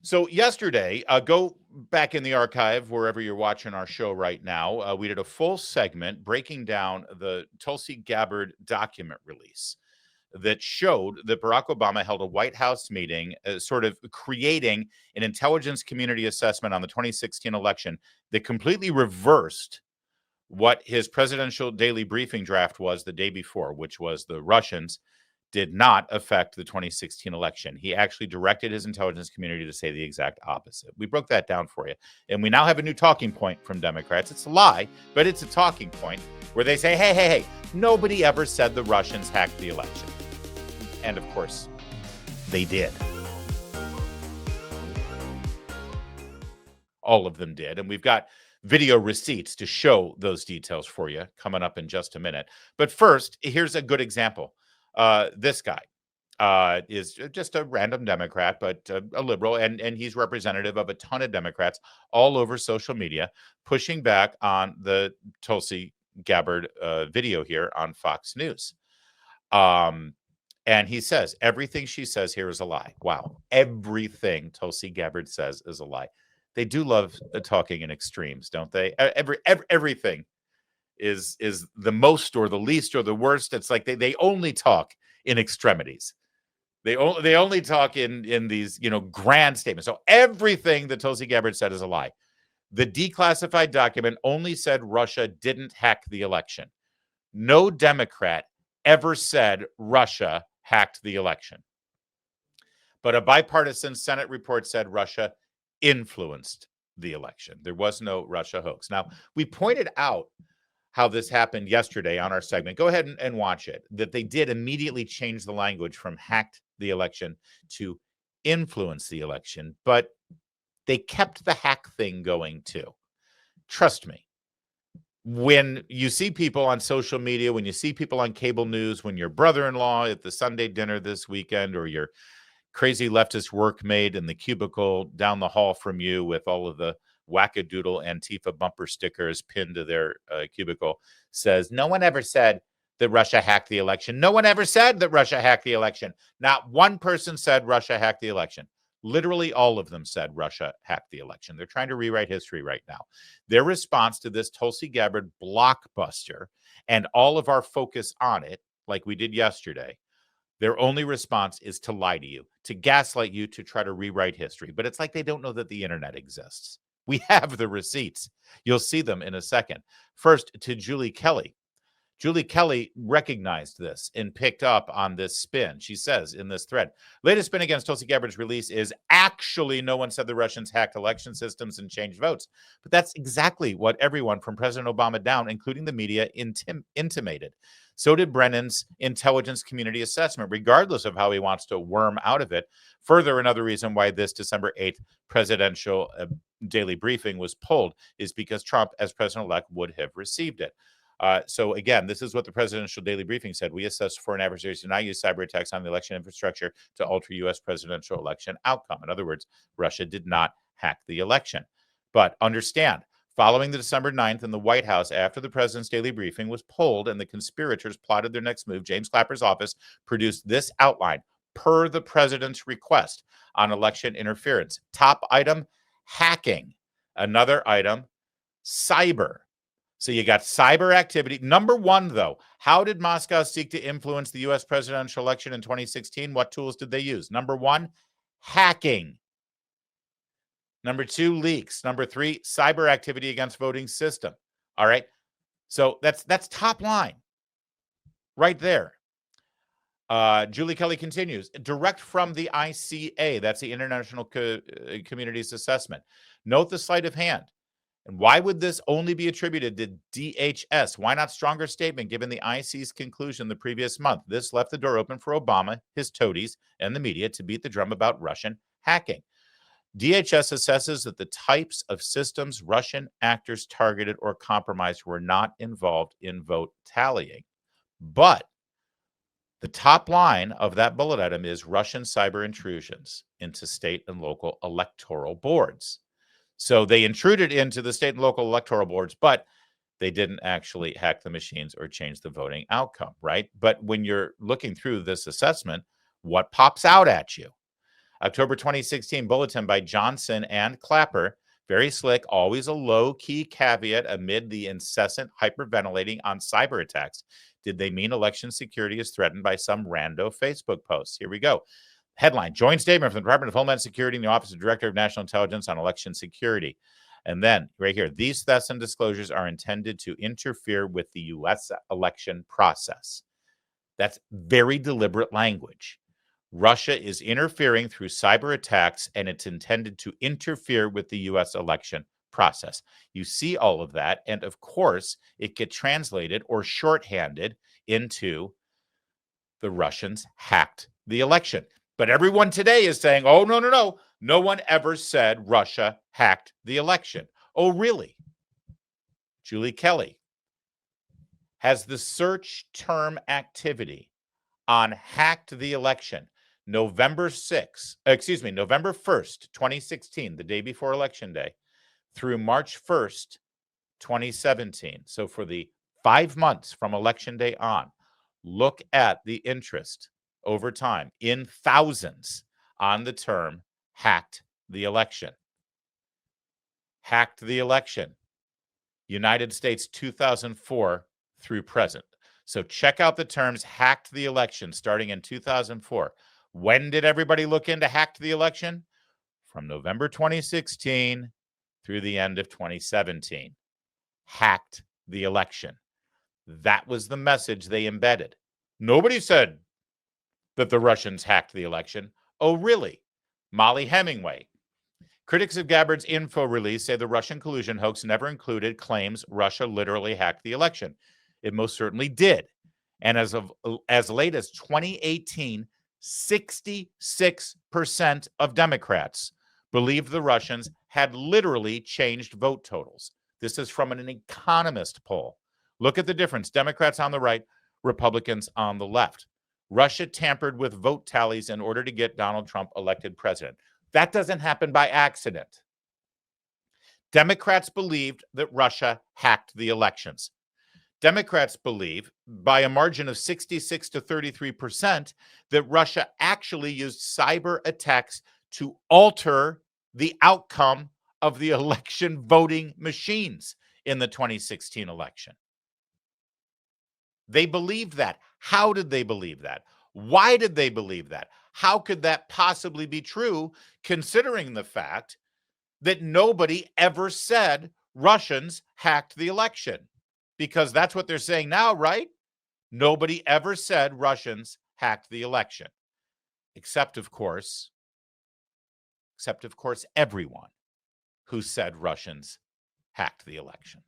So yesterday, go back in the archive wherever you're watching our show right now. We did a full segment breaking down the Tulsi Gabbard document release that showed that Barack Obama held a White House meeting, sort of creating an intelligence community assessment on the 2016 election that completely reversed what his presidential daily briefing draft was the day before, which was the Russians did not affect the 2016 election. He actually directed his intelligence community to say the exact opposite. We broke that down for you. And we now have a new talking point from Democrats. It's a lie, but it's a talking point where they say, hey, nobody ever said the Russians hacked the election. And of course, they did. All of them did. And we've got video receipts to show those details for you coming up in just a minute. But first, here's a good example. This guy is just a random Democrat, but a liberal, and he's representative of a ton of Democrats all over social media, pushing back on the Tulsi Gabbard video here on Fox News. And he says, everything she says here is a lie. Wow. Everything Tulsi Gabbard says is a lie. They do love talking in extremes, don't they? Everything is the most or the least or the worst. It's like they only talk in extremities. They only talk in these, grand statements. So everything that Tulsi Gabbard said is a lie. The declassified document only said Russia didn't hack the election. No Democrat ever said Russia hacked the election. But a bipartisan Senate report said Russia influenced the election. There was no Russia hoax. Now, we pointed out how this happened yesterday on our segment. Go ahead and watch it. That they did immediately change the language from hacked the election to influence the election, but they kept the hack thing going too. Trust me. When you see people on social media, when you see people on cable news, when your brother-in-law at the Sunday dinner this weekend, or your crazy leftist workmate in the cubicle down the hall from you with all of the wackadoodle Antifa bumper stickers pinned to their cubicle says, no one ever said that Russia hacked the election. No one ever said that Russia hacked the election. Not one person said Russia hacked the election. Literally all of them said Russia hacked the election. They're trying to rewrite history right now. Their response to this Tulsi Gabbard blockbuster and all of our focus on it, like we did yesterday, their only response is to lie to you, to gaslight you, to try to rewrite history. But it's like they don't know that the internet exists. We have the receipts. You'll see them in a second. First, to Julie Kelly. Julie Kelly recognized this and picked up on this spin. She says in this thread, latest spin against Tulsi Gabbard's release is actually no one said the Russians hacked election systems and changed votes. But that's exactly what everyone from President Obama down, including the media, intimated. So did Brennan's intelligence community assessment, regardless of how he wants to worm out of it. Further, another reason why this December 8th presidential daily briefing was pulled is because Trump, as president-elect, would have received it. So again, this is what the presidential daily briefing said. We assess foreign adversaries do not use cyber attacks on the election infrastructure to alter U.S. presidential election outcome. In other words, Russia did not hack the election. But understand, following the December 9th in the White House, after the president's daily briefing was pulled and the conspirators plotted their next move, James Clapper's office produced this outline per the president's request on election interference. Top item, hacking. Another item, cyber. So you got cyber activity. Number one, though, how did Moscow seek to influence the U.S. presidential election in 2016? What tools did they use? Number one, hacking. Number two, leaks. Number three, cyber activity against voting system. All right. So that's top line right there. Julie Kelly continues, direct from the ICA, that's the International Communities Assessment. Note the sleight of hand. And why would this only be attributed to DHS? Why not stronger statement given the IC's conclusion the previous month? This left the door open for Obama, his toadies, and the media to beat the drum about Russian hacking. DHS assesses that the types of systems Russian actors targeted or compromised were not involved in vote tallying. But the top line of that bullet item is Russian cyber intrusions into state and local electoral boards. So they intruded into the state and local electoral boards, but they didn't actually hack the machines or change the voting outcome, right? But when you're looking through this assessment, what pops out at you? October 2016 bulletin by Johnson and Clapper. Very slick, always a low-key caveat amid the incessant hyperventilating on cyber attacks. Did they mean election security is threatened by some rando Facebook posts? Here we go. Headline, joint statement from the Department of Homeland Security and the Office of Director of National Intelligence on election security. And then right here, these thefts and disclosures are intended to interfere with the U.S. election process. That's very deliberate language. Russia is interfering through cyber attacks, and it's intended to interfere with the U.S. election process. You see all of that, and of course, it gets translated or shorthanded into the Russians hacked the election. But everyone today is saying, oh, no, no, no. No one ever said Russia hacked the election. Oh, really? Julie Kelly, has the search term activity on hacked the election November 1st, 2016, the day before Election Day, through March 1st, 2017. So for the 5 months from Election Day on, look at the interest over time in thousands on the term hacked the election. Hacked the election. United States 2004 through present. So check out the terms hacked the election starting in 2004. When did everybody look into hacked the election? From November 2016 through the end of 2017. Hacked the election. That was the message they embedded. Nobody said that the Russians hacked the election. Oh, really? Molly Hemingway. Critics of Gabbard's info release say the Russian collusion hoax never included claims Russia literally hacked the election. It most certainly did. And as late as 2018, 66% of Democrats believed the Russians had literally changed vote totals. This is from an Economist poll. Look at the difference. Democrats on the right, Republicans on the left. Russia tampered with vote tallies in order to get Donald Trump elected president. That doesn't happen by accident. Democrats believed that Russia hacked the elections. Democrats believe, by a margin of 66 to 33%, that Russia actually used cyber attacks to alter the outcome of the election voting machines in the 2016 election. They believed that. How did they believe that? Why did they believe that? How could that possibly be true, considering the fact that nobody ever said Russians hacked the election? Because that's what they're saying now, right? Nobody ever said Russians hacked the election. Except, of course, everyone who said Russians hacked the election.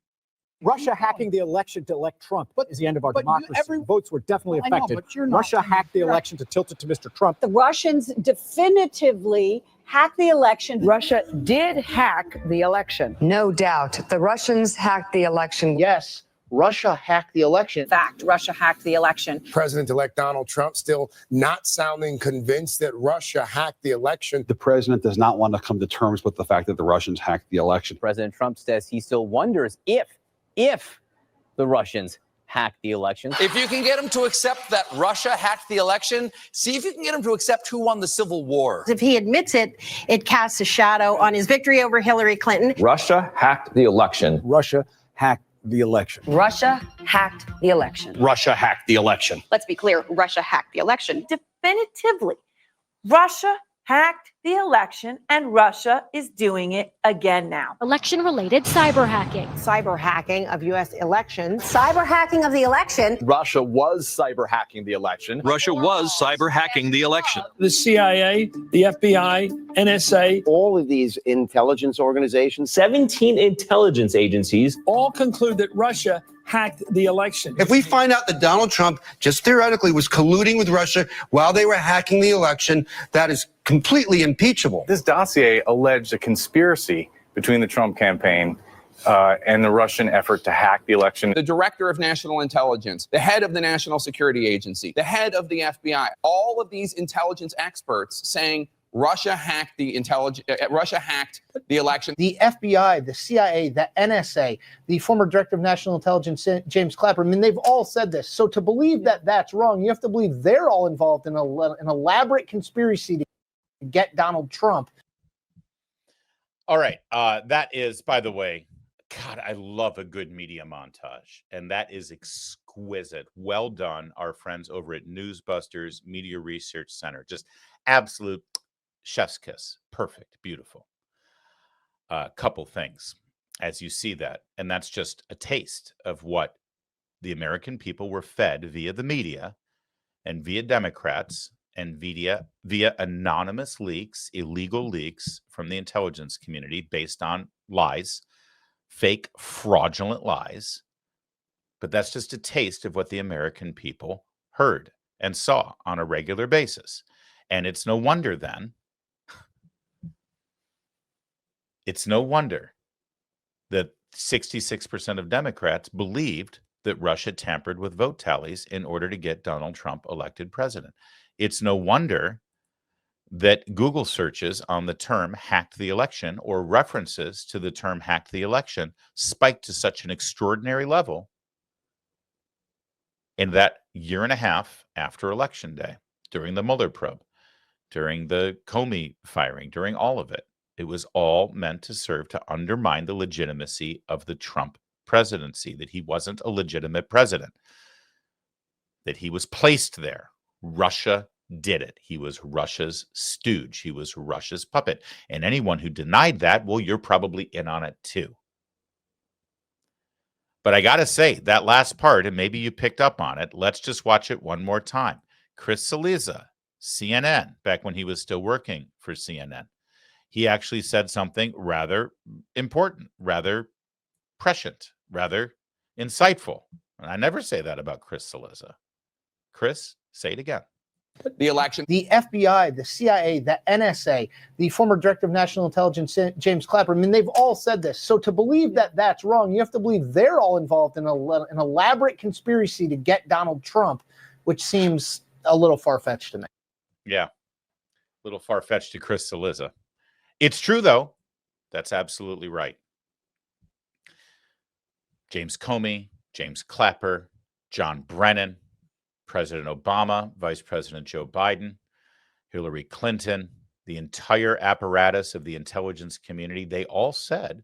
Russia hacking the election to elect Trump is the end of our democracy. Votes were definitely affected. Russia hacked the election to tilt it to Mr. Trump. The Russians definitively hacked the election. Russia did hack the election. No doubt. The Russians hacked the election. Yes, Russia hacked the election. Fact, Russia hacked the election. President-elect Donald Trump still not sounding convinced that Russia hacked the election. The president does not want to come to terms with the fact that the Russians hacked the election. President Trump says he still wonders if the Russians hacked the election. If you can get him to accept that Russia hacked the election, see if you can get him to accept who won the Civil War. If he admits it, it casts a shadow on his victory over Hillary Clinton. Russia hacked the election. Russia hacked the election. Russia hacked the election. Russia hacked the election. Let's be clear, Russia hacked the election. Definitively, Russia hacked the election, and Russia is doing it again now. Election-related cyber hacking. Cyber hacking of U.S. elections. Cyber hacking of the election. Russia was cyber hacking the election. Russia was cyber hacking the election. The CIA, the FBI, NSA. All of these intelligence organizations. 17 intelligence agencies. All conclude that Russia hacked the election. If we find out that Donald Trump just theoretically was colluding with Russia while they were hacking the election, that is completely impeachable. This dossier alleged a conspiracy between the Trump campaign and the Russian effort to hack the election. The director of national intelligence, the head of the National Security Agency, the head of the FBI, all of these intelligence experts saying Russia hacked the election. The FBI, the CIA, the NSA, the former director of national intelligence, James Clapper, I mean, they've all said this. So to believe that that's wrong, you have to believe they're all involved in an elaborate conspiracy get Donald Trump. All right. That is, by the way, God, I love a good media montage. And that is exquisite. Well done, our friends over at Newsbusters Media Research Center. Just absolute chef's kiss. Perfect. Beautiful. Couple things as you see that. And that's just a taste of what the American people were fed via the media and via Democrats and via anonymous leaks, illegal leaks from the intelligence community based on lies, fake, fraudulent lies. But that's just a taste of what the American people heard and saw on a regular basis. And it's no wonder then, it's no wonder that 66% of Democrats believed that Russia tampered with vote tallies in order to get Donald Trump elected president. It's no wonder that Google searches on the term hacked the election or references to the term hacked the election spiked to such an extraordinary level in that year and a half after Election Day, during the Mueller probe, during the Comey firing, during all of it. It was all meant to serve to undermine the legitimacy of the Trump presidency, that he wasn't a legitimate president, that he was placed there. Russia did it. He was Russia's stooge. He was Russia's puppet. And anyone who denied that, well, you're probably in on it too. But I got to say, that last part, and maybe you picked up on it, let's just watch it one more time. Chris Cillizza, CNN, back when he was still working for CNN, he actually said something rather important, rather prescient, rather insightful. And I never say that about Chris Cillizza. Chris, say it again. The election. The FBI, the CIA, the NSA, the former director of national intelligence, James Clapper, I mean, they've all said this. So to believe that that's wrong, you have to believe they're all involved in an elaborate conspiracy to get Donald Trump, which seems a little far-fetched to me. Yeah, a little far-fetched to Chris Cillizza. It's true, though. That's absolutely right. James Comey, James Clapper, John Brennan, President Obama, Vice President Joe Biden, Hillary Clinton, the entire apparatus of the intelligence community, they all said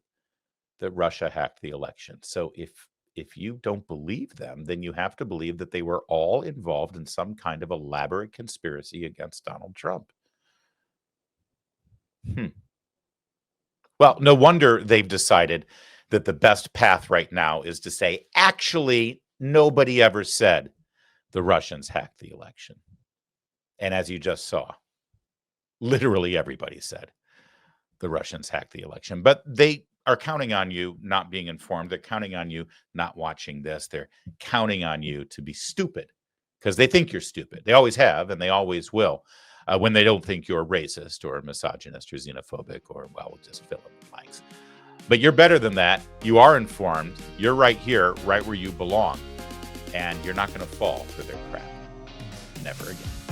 that Russia hacked the election. So if you don't believe them, then you have to believe that they were all involved in some kind of elaborate conspiracy against Donald Trump. Well, no wonder they've decided that the best path right now is to say, actually, nobody ever said the Russians hacked the election. And as you just saw, literally everybody said the Russians hacked the election. But they are counting on you not being informed. They're counting on you not watching this. They're counting on you to be stupid because they think you're stupid. They always have, and they always will, when they don't think you're racist or misogynist or xenophobic or, well, we'll just fill in the blanks. But you're better than that. You are informed. You're right here, right where you belong. And you're not going to fall for their crap. Never again.